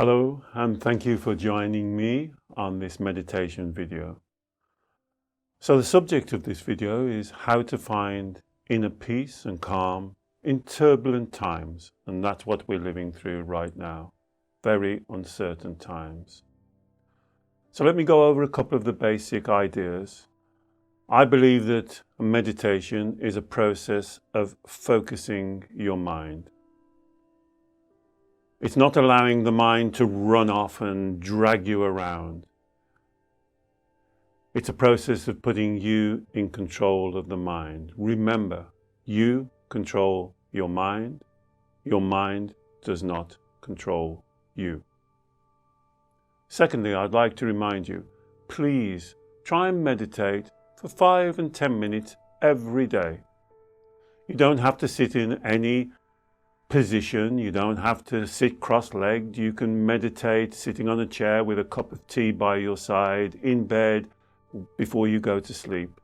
Hello, and thank you for joining me on this meditation video. So the subject of this video is how to find inner peace and calm in turbulent times, and that's what we're living through right now, very uncertain times. So let me go over a couple of the basic ideas. I believe that meditation is a process of focusing your mind. It's not allowing the mind to run off and drag you around. It's a process of putting you in control of the mind. Remember, you control your mind does not control you. Secondly, I'd like to remind you, please try and meditate for 5 and 10 minutes every day. You don't have to sit in any position, you don't have to sit cross-legged. You can meditate sitting on a chair with a cup of tea by your side, in bed, before you go to sleep.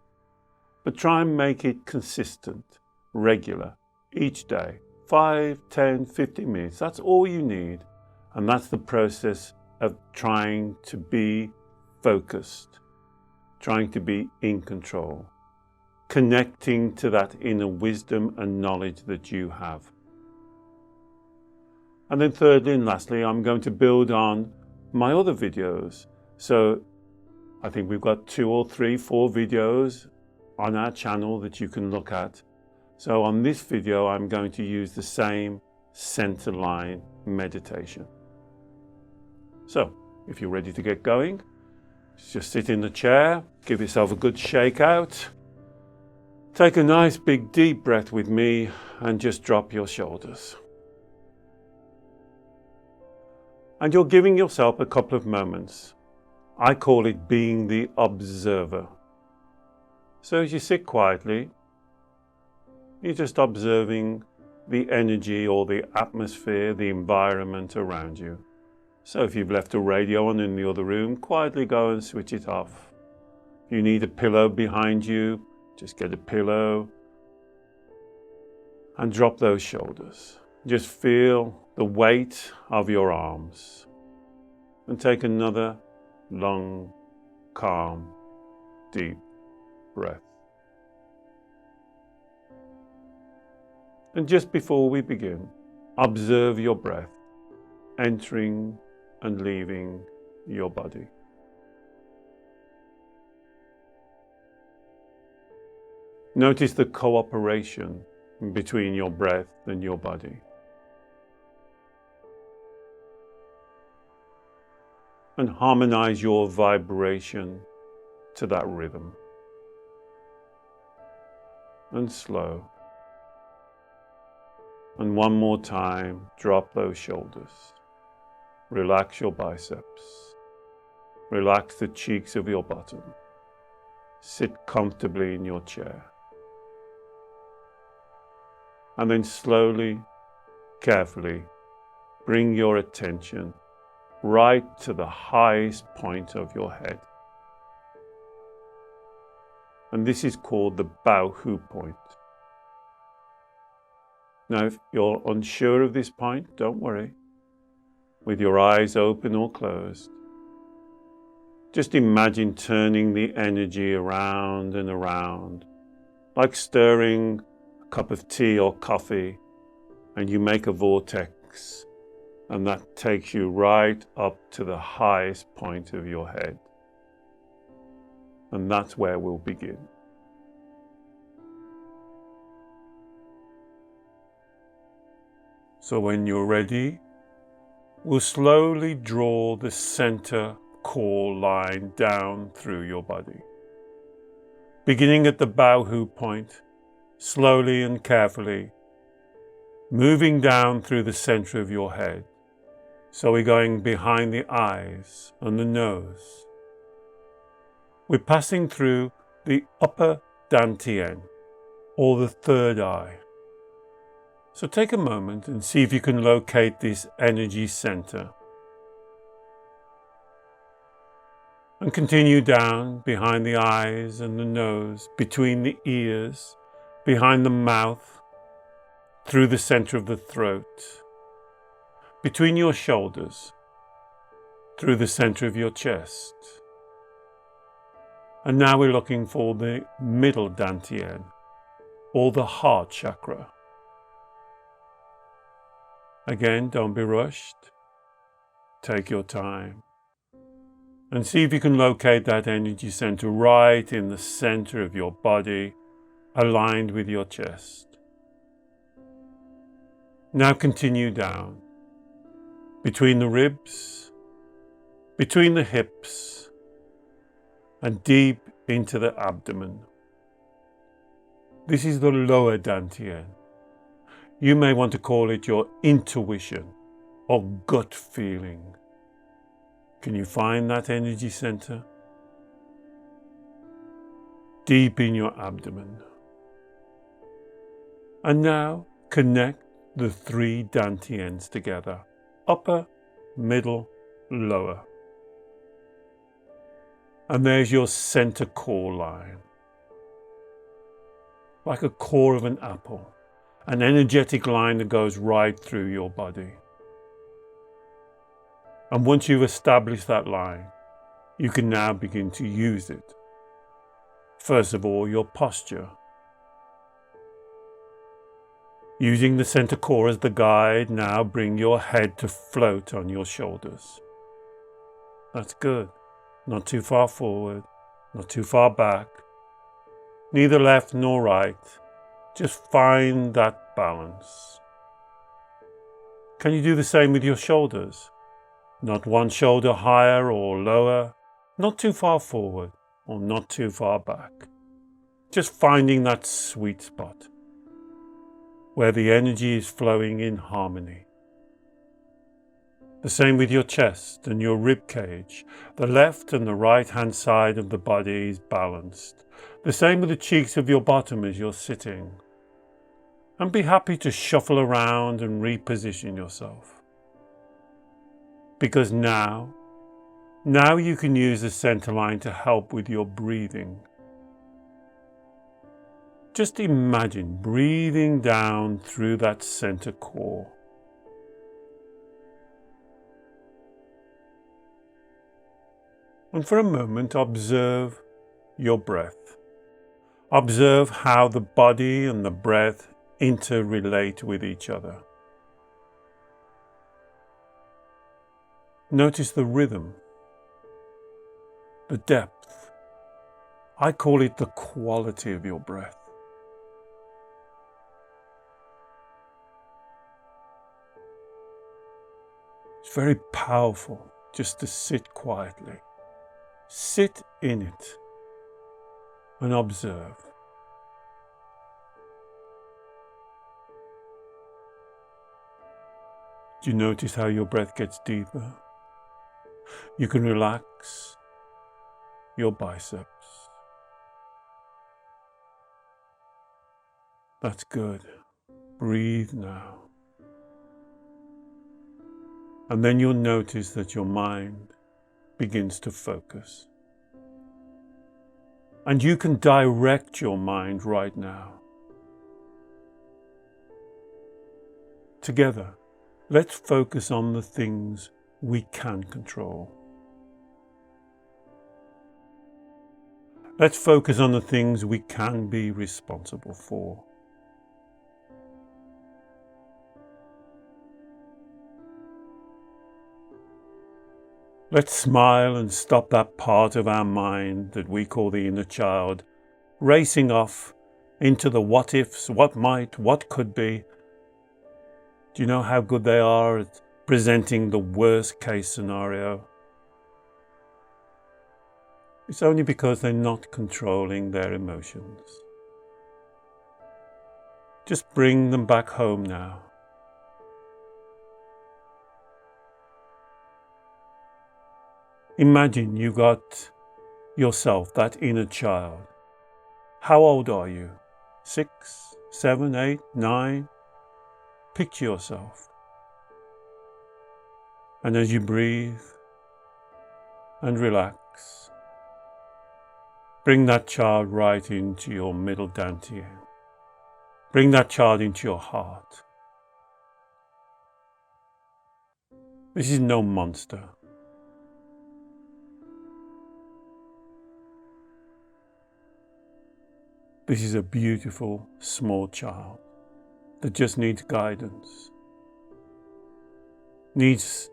But try and make it consistent, regular, each day. 5, 10, 15 minutes, that's all you need. And that's the process of trying to be focused, trying to be in control, connecting to that inner wisdom and knowledge that you have. And then thirdly and lastly, I'm going to build on my other videos. So I think we've got 2 or 3, 4 videos on our channel that you can look at. So on this video, I'm going to use the same center line meditation. So if you're ready to get going, just sit in the chair, give yourself a good shake out. Take a nice big deep breath with me and just drop your shoulders. And you're giving yourself a couple of moments. I call it being the observer. So as you sit quietly, you're just observing the energy or the atmosphere, the environment around you. So if you've left a radio on in the other room, quietly go and switch it off. If you need a pillow behind you, just get a pillow and drop those shoulders. Just feel the weight of your arms and take another long, calm, deep breath. And just before we begin, observe your breath entering and leaving your body. Notice the cooperation between your breath and your body. And harmonize your vibration to that rhythm. And slow. And one more time, drop those shoulders. Relax your biceps. Relax the cheeks of your bottom. Sit comfortably in your chair. And then slowly, carefully, bring your attention right to the highest point of your head. And this is called the Baohu point. Now, if you're unsure of this point, don't worry. With your eyes open or closed, just imagine turning the energy around and around, like stirring a cup of tea or coffee, and you make a vortex. And that takes you right up to the highest point of your head. And that's where we'll begin. So when you're ready, we'll slowly draw the center core line down through your body. Beginning at the Baohu point, slowly and carefully, moving down through the center of your head. So we're going behind the eyes and the nose. We're passing through the upper dantian, or the third eye. So take a moment and see if you can locate this energy center. And continue down behind the eyes and the nose, between the ears, behind the mouth, through the center of the throat, between your shoulders, through the center of your chest. And now we're looking for the middle dantian, or the heart chakra. Again, don't be rushed. Take your time. And see if you can locate that energy center right in the center of your body, aligned with your chest. Now continue down, between the ribs, between the hips, and deep into the abdomen. This is the lower dantian. You may want to call it your intuition or gut feeling. Can you find that energy center? Deep in your abdomen. And now connect the three dantians together. Upper, middle, lower. And there's your center core line. Like a core of an apple. An energetic line that goes right through your body. And once you've established that line, you can now begin to use it. First of all, your posture. Using the center core as the guide, now bring your head to float on your shoulders. That's good. Not too far forward, not too far back, neither left nor right. Just find that balance. Can you do the same with your shoulders? Not one shoulder higher or lower, not too far forward or not too far back. Just finding that sweet spot where the energy is flowing in harmony. The same with your chest and your rib cage. The left and the right hand side of the body is balanced. The same with the cheeks of your bottom as you're sitting. And be happy to shuffle around and reposition yourself. Because now you can use the center line to help with your breathing. Just imagine breathing down through that center core. And for a moment, observe your breath. Observe how the body and the breath interrelate with each other. Notice the rhythm, the depth. I call it the quality of your breath. It's very powerful just to sit quietly. Sit in it and observe. Do you notice how your breath gets deeper? You can relax your biceps. That's good. Breathe now. And then you'll notice that your mind begins to focus. And you can direct your mind right now. Together, let's focus on the things we can control. Let's focus on the things we can be responsible for. Let's smile and stop that part of our mind that we call the inner child, racing off into the what ifs, what might, what could be. Do you know how good they are at presenting the worst case scenario? It's only because they're not controlling their emotions. Just bring them back home now. Imagine you got yourself, that inner child. How old are you? 6, 7, 8, 9? Picture yourself. And as you breathe and relax, bring that child right into your middle dantian. Bring that child into your heart. This is no monster. This is a beautiful, small child that just needs guidance, needs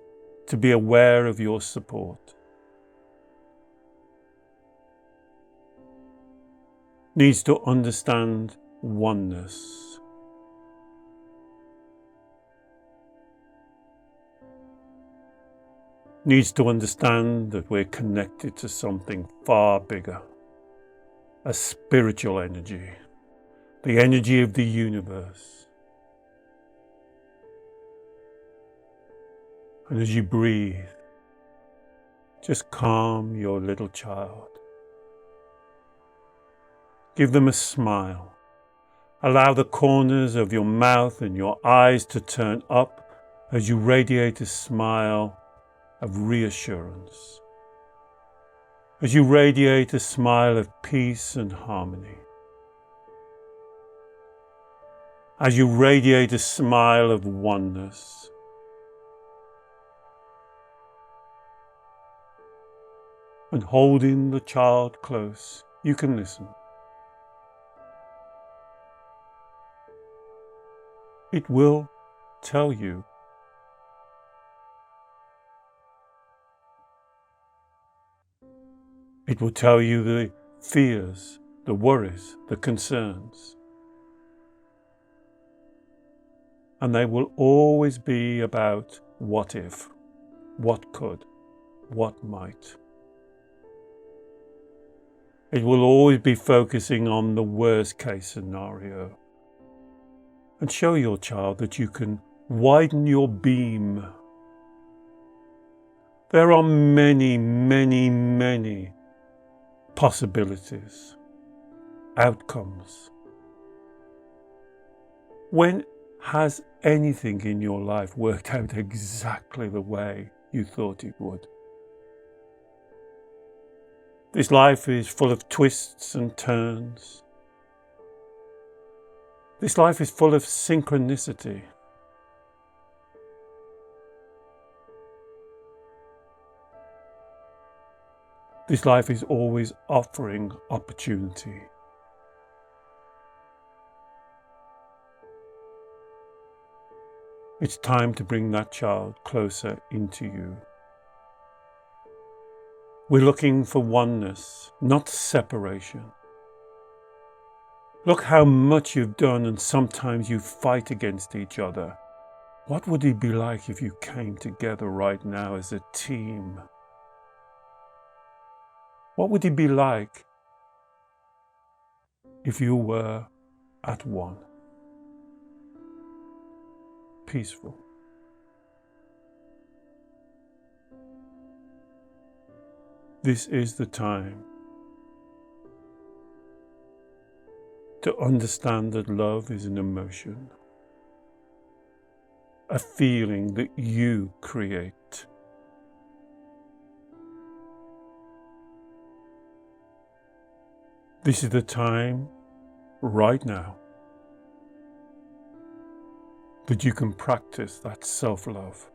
to be aware of your support, needs to understand oneness, needs to understand that we're connected to something far bigger, a spiritual energy, the energy of the universe. And as you breathe, just calm your little child. Give them a smile. Allow the corners of your mouth and your eyes to turn up as you radiate a smile of reassurance, as you radiate a smile of peace and harmony, as you radiate a smile of oneness. And holding the child close, you can listen. It will tell you. It will tell you the fears, the worries, the concerns. And they will always be about what if, what could, what might. It will always be focusing on the worst case scenario. And show your child that you can widen your beam. There are many, many, many possibilities, outcomes. When has anything in your life worked out exactly the way you thought it would? This life is full of twists and turns. This life is full of synchronicity. This life is always offering opportunity. It's time to bring that child closer into you. We're looking for oneness, not separation. Look how much you've done, and sometimes you fight against each other. What would it be like if you came together right now as a team? What would it be like if you were at one? Peaceful. This is the time to understand that love is an emotion, a feeling that you create. This is the time, right now, that you can practice that self-love,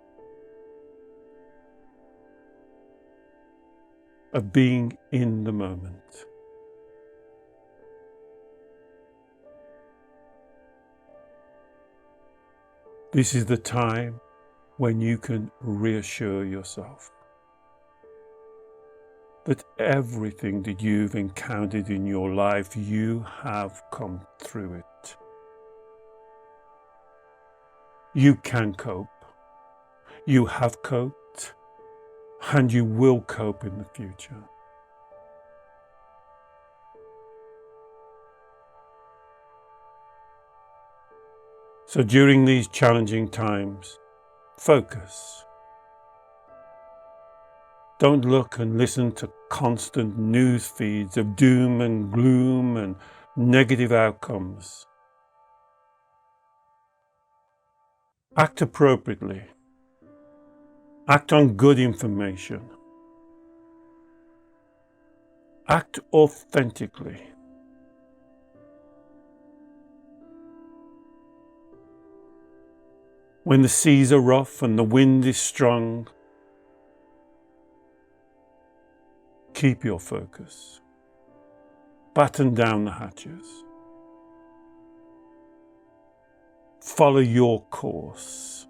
of being in the moment. This is the time when you can reassure yourself that everything that you've encountered in your life, you have come through it. You can cope. You have coped, and you will cope in the future. So during these challenging times, focus. Don't look and listen to constant news feeds of doom and gloom and negative outcomes. Act appropriately. Act on good information. Act authentically. When the seas are rough and the wind is strong, keep your focus. Batten down the hatches. follow your course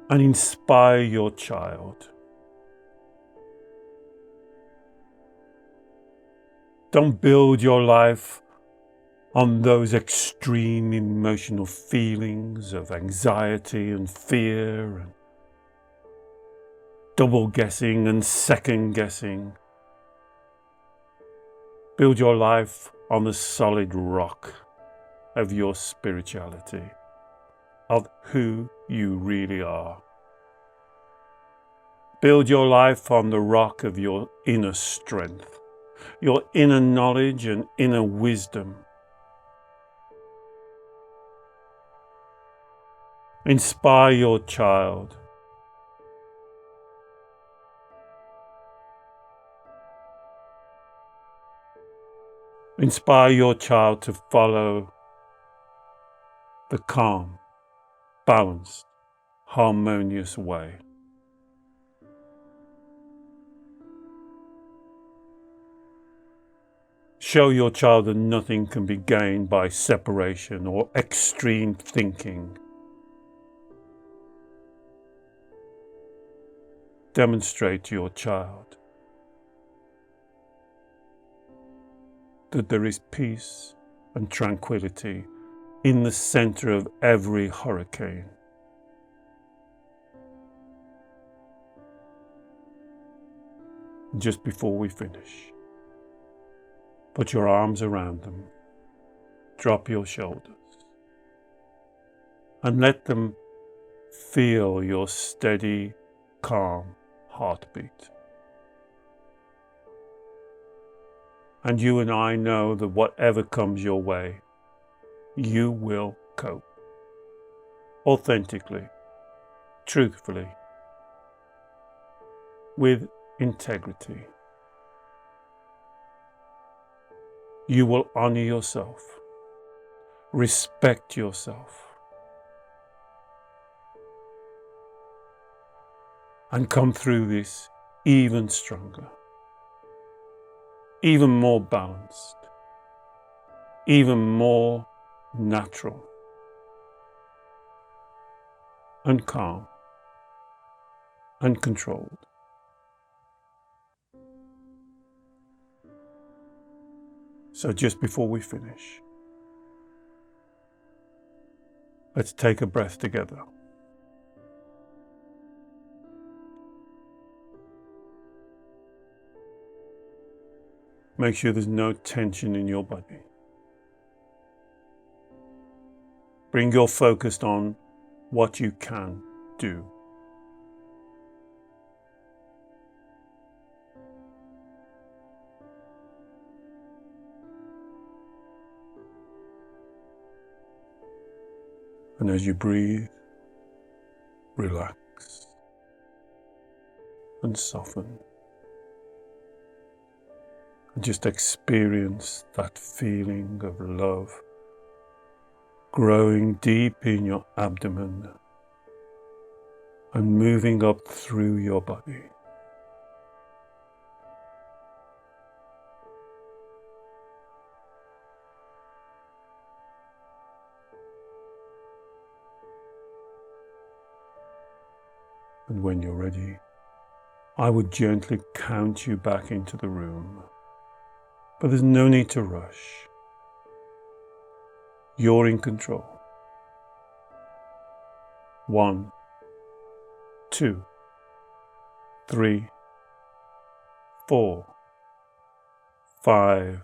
and inspire your child. Don't build your life on those extreme emotional feelings of anxiety and fear and double guessing and second guessing. Build your life on the solid rock of your spirituality, of who you really are. Build your life on the rock of your inner strength, your inner knowledge and inner wisdom. Inspire your child. Inspire your child to follow the calm, balanced, harmonious way. Show your child that nothing can be gained by separation or extreme thinking. Demonstrate to your child that there is peace and tranquility in the center of every hurricane. Just before we finish, put your arms around them, drop your shoulders, and let them feel your steady, calm heartbeat. And you and I know that whatever comes your way, you will cope. Authentically, truthfully, with integrity. You will honor yourself, respect yourself, and come through this even stronger, even more balanced, even more natural and calm and controlled. So just before we finish, let's take a breath together. Make sure there's no tension in your body. Bring your focus on what you can do. And as you breathe, relax and soften. And just experience that feeling of love growing deep in your abdomen and moving up through your body. And when you're ready, I would gently count you back into the room. But there's no need to rush. You're in control. 1, 2, 3, 4, 5,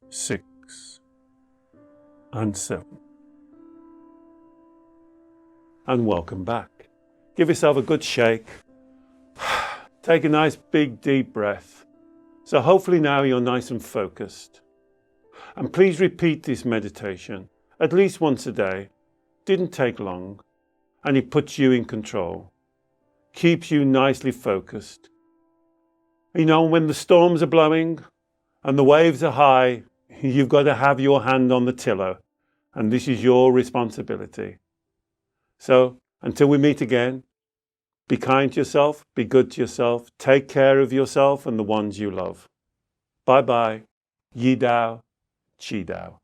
6, and 7. And welcome back. Give yourself a good shake. Take a nice big deep breath. So hopefully now you're nice and focused. And please repeat this meditation at least once a day. Didn't take long. And it puts you in control. Keeps you nicely focused. You know, when the storms are blowing and the waves are high, you've got to have your hand on the tiller. And this is your responsibility. So until we meet again, be kind to yourself, be good to yourself, take care of yourself and the ones you love. Bye bye. Yi Dao, Qi Dao.